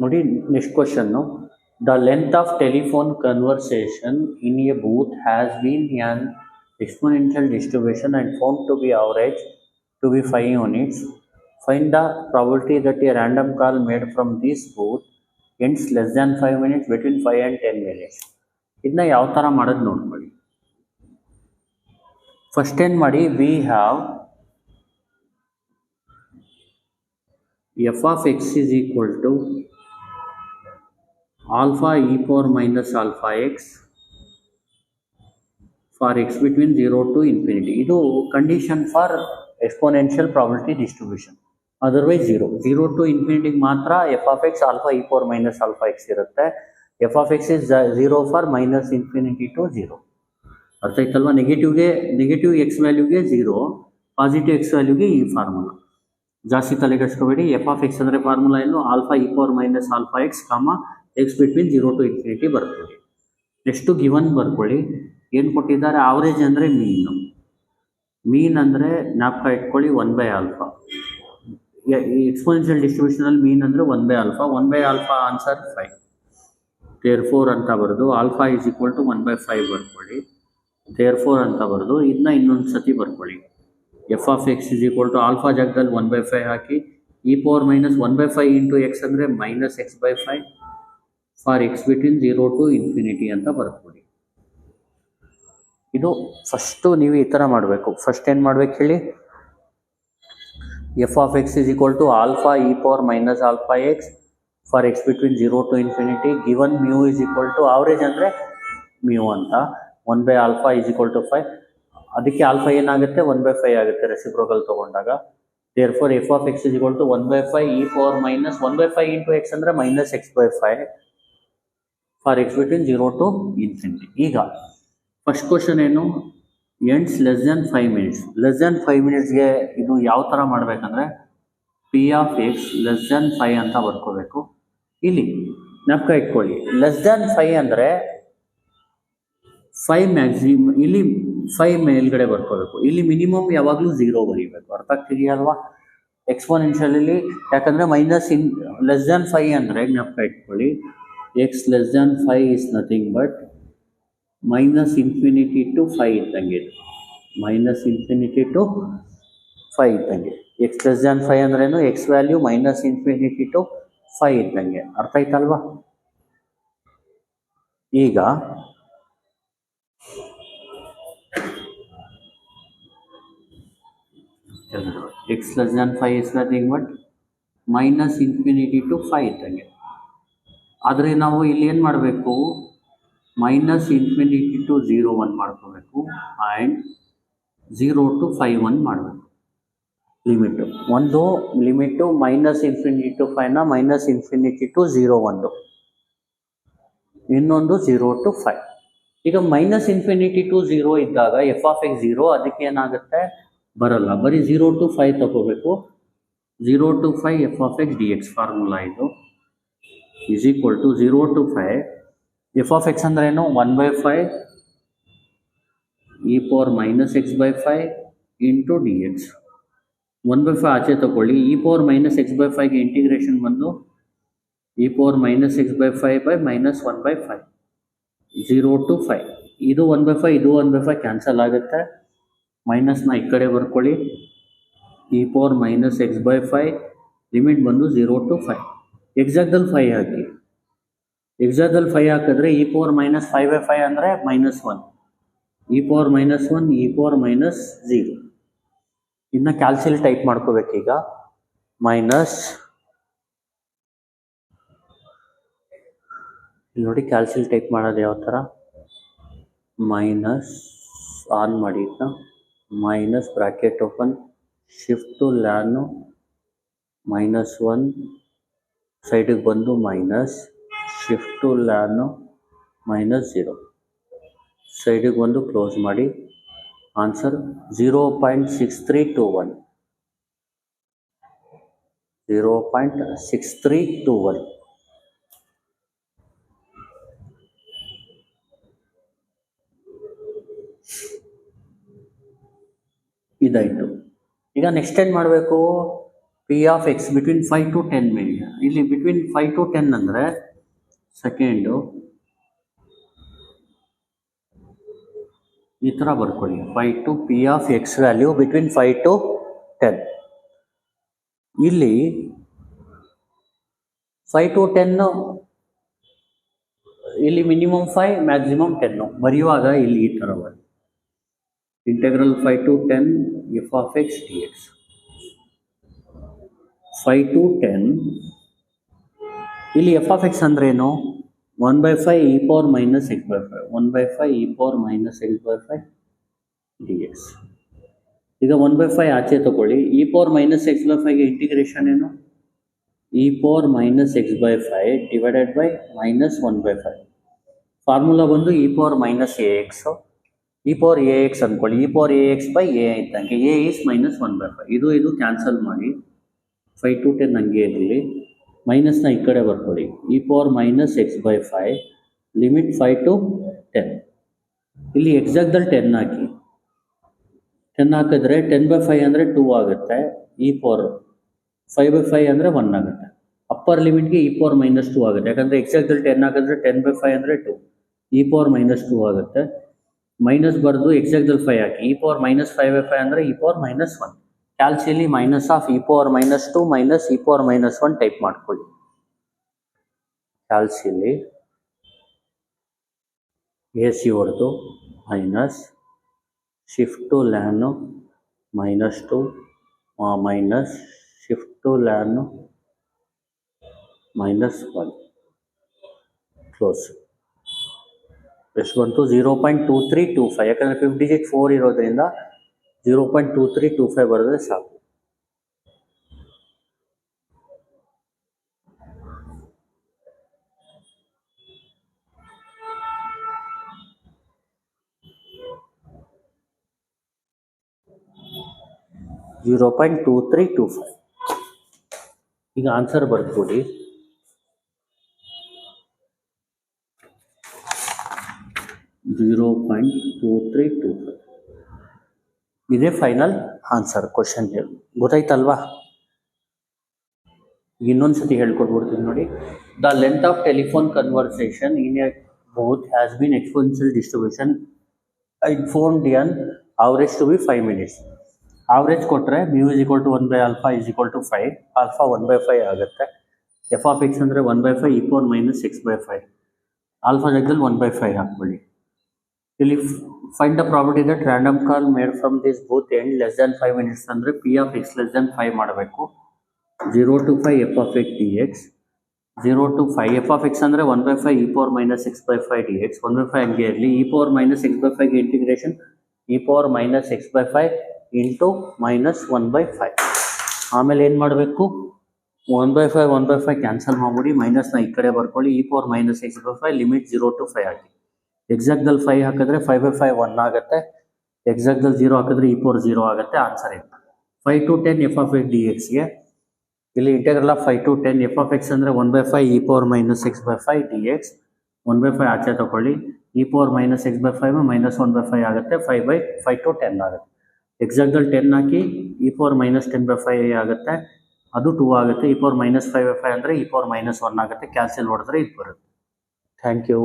ನೋಡಿ next question. The length of telephone conversation in A booth has been on exponential distribution and found to be average to be 5 units. Find the probability that a random call made from this booth ends less than 5 minutes, between 5 and 10 minutes. ಇದನ್ನ ಯಾವ ಥರ ಮಾಡೋದು ನೋಡ್ಕೊಳ್ಳಿ. First ಏನು ಮಾಡಿ, we have F of X is equal to alpha E power minus alpha X for x between 0 to infinity. ಇದು condition for exponential probability distribution. Otherwise zero to ಇನ್ಫಿನಿಟಿಗೆ ಮಾತ್ರ F of X alpha E power minus alpha X ಇರುತ್ತೆ. F of X is zero for minus infinity to zero. ಅರ್ಥ ಆಯ್ತಲ್ವಾ? Negative X ವ್ಯಾಲ್ಯೂಗೆ zero, positive X ವ್ಯಾಲ್ಯೂಗೆ ಈ formula. ಜಾಸ್ತಿ ತಲೆ ಕೆಡಿಸ್ಕೋಬೇಡಿ. ಎಫ್ ಆಫ್ ಎಕ್ಸ್ ಅಂದರೆ ಫಾರ್ಮುಲಾ ಏನು? Alpha E power minus alpha X ಕಾಮ ಎಕ್ಸ್ ಬಿಟ್ವೀನ್ 0 to ಇನ್ಫಿನಿಟಿ ಬರ್ಕೊಳ್ಳಿ. ನೆಕ್ಸ್ಟು ಗಿವನ್ ಬರ್ಕೊಳ್ಳಿ. ಏನು ಕೊಟ್ಟಿದ್ದಾರೆ? ಆವ್ರೇಜ್ ಅಂದರೆ ಮೀನ್ ಅಂದರೆ ಜ್ಞಾಪಕ ಇಟ್ಕೊಳ್ಳಿ 1/α. ಈ ಎಕ್ಸ್ಪೋನೆನ್ಷಿಯಲ್ ಡಿಸ್ಟ್ರಿಬ್ಯೂಷನಲ್ಲಿ ಮೀನ್ ಅಂದರೆ 1/α. 1/α ಆನ್ಸರ್ 5. ದೇರ್ಫೋರ್ ಅಂತ ಬರೆದು ಆಲ್ಫಾ ಈಸ್ ಈಕ್ವಲ್ ಟು 1/5 ಬರ್ಕೊಳ್ಳಿ. ದೇರ್ಫೋರ್ ಅಂತ ಬರೆದು ಇದನ್ನ ಇನ್ನೊಂದು ಸತಿ ಬರ್ಕೊಳ್ಳಿ. F of X is equal to alpha ಜಾಗದಲ್ಲಿ 1/5 ಹಾಕಿ E power minus 1/5 into X ಅಂದರೆ minus x/5 for X between 0 to infinity ಅಂತ ಬರ್ಕೊಳ್ಳಿ. ಇದು ಫಸ್ಟು ನೀವು ಈ ಥರ ಮಾಡಬೇಕು. ಫಸ್ಟ್ ಏನು ಮಾಡ್ಬೇಕು ಹೇಳಿ? F of X is equal to alpha E power minus alpha x for X between 0 to infinity. Given mu is equal to average ಅಂದರೆ ಮ್ಯೂ ಅಂತ 1/α ಈಸ್ ಈಕ್ವಲ್ ಟು 5. ಅದಕ್ಕೆ ಆಲ್ಫಾ ಏನಾಗುತ್ತೆ? 1/5 ಆಗುತ್ತೆ ರೆಸಿಪ್ರೋಕಲ್ ತೊಗೊಂಡಾಗ. Therefore F of X is equal to 1/5 E power minus 1/5 into X ಅಂದರೆ minus x/5 for X between 0 to infinity. ಈಗ first question ಏನು? Ends less than 5 minutes. Less than 5 minutesಗೆ ಇದು ಯಾವ ಥರ ಮಾಡಬೇಕಂದ್ರೆ P of X less than 5 ಅಂತ ಬರ್ಕೋಬೇಕು. ಇಲ್ಲಿ ಜ್ಞಾಪಕ ಇಟ್ಕೊಳ್ಳಿ, ಲೆಸ್ ದೆನ್ 5 ಅಂದರೆ 5 ಮ್ಯಾಕ್ಸಿಮಮ್, ಇಲ್ಲಿ 5 ಮೇಲ್ಗಡೆ ಬರ್ಕೋಬೇಕು. ಇಲ್ಲಿ ಮಿನಿಮಮ್ ಯಾವಾಗಲೂ 0 ಬರೀಬೇಕು. ಅರ್ಥ ಆಗ್ತಿದೆಯಲ್ವಾ? ಎಕ್ಸ್ಪೋನೆನ್ಷಿಯಲಿ ಯಾಕಂದರೆ ಮೈನಸ್ ಲೆಸ್ ದೆನ್ 5 ಅಂದರೆ ಜ್ಞಾಪಕ ಇಟ್ಕೊಳ್ಳಿ, x less than 5 is nothing but minus infinity to 5 ಇದ್ದಂಗೆ. ಮೈನಸ್ ಇನ್ಫಿನಿಟಿ ಟು 5 ಇದ್ದಂಗೆ. ಎಕ್ಸ್ ಲೆಸ್ ದ್ಯಾನ್ 5 ಅಂದ್ರೇನು? X value minus infinity to 5 ಇದ್ದಂಗೆ. ಅರ್ಥ ಆಯ್ತಲ್ವಾ? ಈಗ x less than 5 is nothing but minus infinity to 5 ಇದ್ದಂಗೆ. ಆದರೆ ನಾವು ಇಲ್ಲಿ ಏನು ಮಾಡಬೇಕು? ಮೈನಸ್ ಇನ್ಫಿನಿಟಿ ಟು 0 1 ಮಾಡ್ಕೋಬೇಕು ಆ್ಯಂಡ್ 0 to 5 1 ಮಾಡಬೇಕು. ಲಿಮಿಟು ಒಂದು ಲಿಮಿಟು ಮೈನಸ್ ಇನ್ಫಿನಿಟಿ ಟು 5ನ ಮೈನಸ್ ಇನ್ಫಿನಿಟಿ ಟು 0 1, ಇನ್ನೊಂದು 0 to 5. ಈಗ ಮೈನಸ್ ಇನ್ಫಿನಿಟಿ ಟು 0 ಇದ್ದಾಗ ಎಫ್ ಆಫ್ ಎಕ್ಸ್ 0, ಅದಕ್ಕೆ ಏನಾಗುತ್ತೆ? ಬರಲ್ಲ. ಬರೀ 0 to 5 ತಗೋಬೇಕು. 0 to 5 f of x d x formula ಇದು is equal to 0 to 5 f of x ಅಂದ್ರೇನು? 1/5 E power minus x/5 into d x. 1/5 ಆಚೆ ತಗೊಳ್ಳಿ. ಇ ಪವರ್ ಮೈನಸ್ x/5ಗೆ ಇಂಟಿಗ್ರೇಷನ್ ಬಂದು e power minus x/5 by minus 1/5 0 to 5. ಇದು 1/5 ಇದು 1/5 cancel ಆಗುತ್ತೆ. ಮೈನಸ್ನ ಈ ಕಡೆ ಬರ್ಕೊಳ್ಳಿ. E power minus x/5 limit ಬಂದು 0 to 5. ಎಕ್ಸಾಕ್ಟಲ್ಲಿ 5 ಹಾಕಿ. ಎಕ್ಸಾಕ್ಟಲ್ಲಿ 5 ಹಾಕಿದ್ರೆ ಇ ಪವರ್ ಮೈನಸ್ 5/5 ಅಂದರೆ minus 1, E power minus 1 E power minus 0. ಇದನ್ನ ಕ್ಯಾಲ್ಸಿಯಲ್ಲಿ ಟೈಪ್ ಮಾಡ್ಕೋಬೇಕೀಗ. ಮೈನಸ್ ಇಲ್ಲಿ ನೋಡಿ ಕ್ಯಾಲ್ಸಿಯಲ್ಲಿ ಟೈಪ್ ಮಾಡೋದು ಯಾವ ಥರ? ಮೈನಸ್ ಆನ್ ಮಾಡಿ ಇದನ್ನ. Minus bracket open, shift to ln -1 ಸೈಡಿಗೆ ಬಂದು ಮೈನಸ್, ಶಿಫ್ಟ್ ಟು ಲ್ಯಾನು -0 ಸೈಡಿಗೆ ಬಂದು ಕ್ಲೋಸ್ ಮಾಡಿ. ಆನ್ಸರ್ 0.6321. 0.6321. ಇದಾಯಿತು. ಈಗ ನೆಕ್ಸ್ಟ್ ಏನು ಮಾಡಬೇಕು? P of X between 5 to 10 ಮೇಲೆ ಇಲ್ಲಿ ಬಿಟ್ವೀನ್ 5 to 10 ಅಂದರೆ ಸೆಕೆಂಡು ಈ ಥರ ಬರ್ಕೊಳ್ಳಿ 5 to P of X value between 5 to 10. ಇಲ್ಲಿ 5 to 10 ಇಲ್ಲಿ ಮಿನಿಮಮ್ 5 ಮ್ಯಾಕ್ಸಿಮಮ್ 10 ಬರೆಯುವಾಗ ಇಲ್ಲಿ ಈ ಥರ ಬರುತ್ತೆ integral 5 to 10 f of x d X 5 to 10 ಇಲ್ಲಿ ಎಫ್ ಆಫ್ ಎಕ್ಸ್ ಅಂದ್ರೇನು 1/5 e power minus x by 5 1/5 e power minus x by 5 dx. ಈಗ 1/5 ಆಚೆ ತಗೊಳ್ಳಿ e power minus x by 5 ಗೆ ಇಂಟಿಗ್ರೇಷನ್ ಏನು e power minus x by 5 divided by minus 1/5 formula ಬಂದು e power minus ax e power ax ಅಂದ್ಕೊಳ್ಳಿ e power ax by a ಇದ್ದಂಗೆ a is minus 1/5 ಇದು cancel ಮಾಡಿ 5 to 10 ಹಂಗೆ ಇರಲಿ ಮೈನಸ್ನ ಈ ಕಡೆ ಬರ್ಕೊಳ್ಳಿ e power minus x by 5 limit 5 to 10 ಇಲ್ಲಿ ಎಕ್ಸಾಕ್ಟ್ದಲ್ಲಿ 10 ಹಾಕಿ 10 ಹಾಕಿದ್ರೆ 10/5 ಅಂದರೆ 2 ಆಗುತ್ತೆ e power 5/5 ಅಂದರೆ 1 ಆಗುತ್ತೆ ಅಪ್ಪರ್ ಲಿಮಿಟ್ಗೆ e power minus 2 ಆಗುತ್ತೆ ಯಾಕಂದರೆ ಎಕ್ಸಾಕ್ಟ್ದಲ್ಲಿ 10 ಹಾಕಿದ್ರೆ 10/5 ಅಂದರೆ 2 e power minus 2 ಆಗುತ್ತೆ ಮೈನಸ್ ಬರೆದು ಎಕ್ಸಾಕ್ಟ್ದಲ್ಲಿ 5 ಹಾಕಿ e power minus 5/5 ಅಂದರೆ e power minus 1 ಕ್ಯಾಲ್ಸಿಯಲ್ಲಿ minus of e power minus 2 minus e power minus 1 type ಮಾಡ್ಕೊಳ್ಳಿ ಕ್ಯಾಲ್ಸಿಯಲ್ಲಿ ಎ ಸಿ ಹೊಡೆದು minus shift to ln minus 2 minus shift to ln minus 1 close ಎಷ್ಟು ಬಂತು 0.2325 ಯಾಕಂದರೆ 5 ಡಿಜಿಟ್ 4 ಇರೋದ್ರಿಂದ 0.2325 ಬರೆದ್ರೆ ಸಾಕು ಈಗ ಆನ್ಸರ್ ಬರ್ಕೊಡಿ 0.2325 ಇದೇ ಫೈನಲ್ ಆನ್ಸರ್ ಕ್ವಶನ್ ಗೊತ್ತಾಯ್ತಲ್ವಾ ಇನ್ನೊಂದ್ಸತಿ ಹೇಳ್ಕೊಟ್ಬಿಡ್ತೀನಿ ನೋಡಿ the length of telephone conversation in a booth has been exponential distribution informed an average to be 5 minutes average ಕೊಟ್ಟರೆ μ = 1/α = 5 ಆಲ್ಫಾ 1/5 ಆಗುತ್ತೆ ಎಫ್ ಆಫ್ ಎಕ್ಸ್ ಅಂದರೆ 1/5 e power minus x by 5 alpha ಜಾಗದಲ್ಲಿ 1/5 ಹಾಕ್ಬಿಡಿ ಇಲ್ಲಿ find the property that random call made from this both end less than 5 minutes ಅಂದರೆ P of X less than 5 ಮಾಡಬೇಕು 0 to 5 f of x d X 0 to 5 f of x ಅಂದರೆ 1/5 e power minus x by 5 d x 1/5 ಹಂಗೆ ಇರಲಿ e power minus x by 5 ಗೆ integration e power minus x by 5 into minus 1/5 ಆಮೇಲೆ ಏನು ಮಾಡಬೇಕು 1/5 cancel ಮಾಡಿಬಿಡಿ ಮೈನಸ್ನ ಈ ಕಡೆ ಬರ್ಕೊಳ್ಳಿ e power minus x by 5 limit 0 to 5 ಹಾಕಿ ಎಕ್ಸಾಕ್ಟ್ದಲ್ಲಿ 5 ಹಾಕಿದ್ರೆ 5/5 1 ಆಗುತ್ತೆ ಎಕ್ಸಾಕ್ಟ್ದಲ್ಲಿ 0 ಹಾಕಿದ್ರೆ e power 0 ಆಗುತ್ತೆ ಆನ್ಸರ್ ಏನು 5 to 10 f of x d ಎಕ್ಸ್ಗೆ ಇಲ್ಲಿ integral of 5 to 10 f of x ಅಂದರೆ 1/5 e power minus x by 5 d x 1/5 ಆಚೆ ತಗೊಳ್ಳಿ e power minus x by 5 minus 1/5 ಆಗುತ್ತೆ 5/5 to 10 ಆಗುತ್ತೆ ಎಕ್ಸಾಕ್ಟ್ದಲ್ಲಿ 10 ಹಾಕಿ e power minus 10/5 ಆಗುತ್ತೆ ಅದು 2 ಆಗುತ್ತೆ e power minus 5/5 ಅಂದರೆ e power minus 1 ಆಗುತ್ತೆ ಕ್ಯಾಲ್ಸಿಯಲ್ ಹೊಡೆದ್ರೆ ಇದು ಬರುತ್ತೆ ಥ್ಯಾಂಕ್ ಯು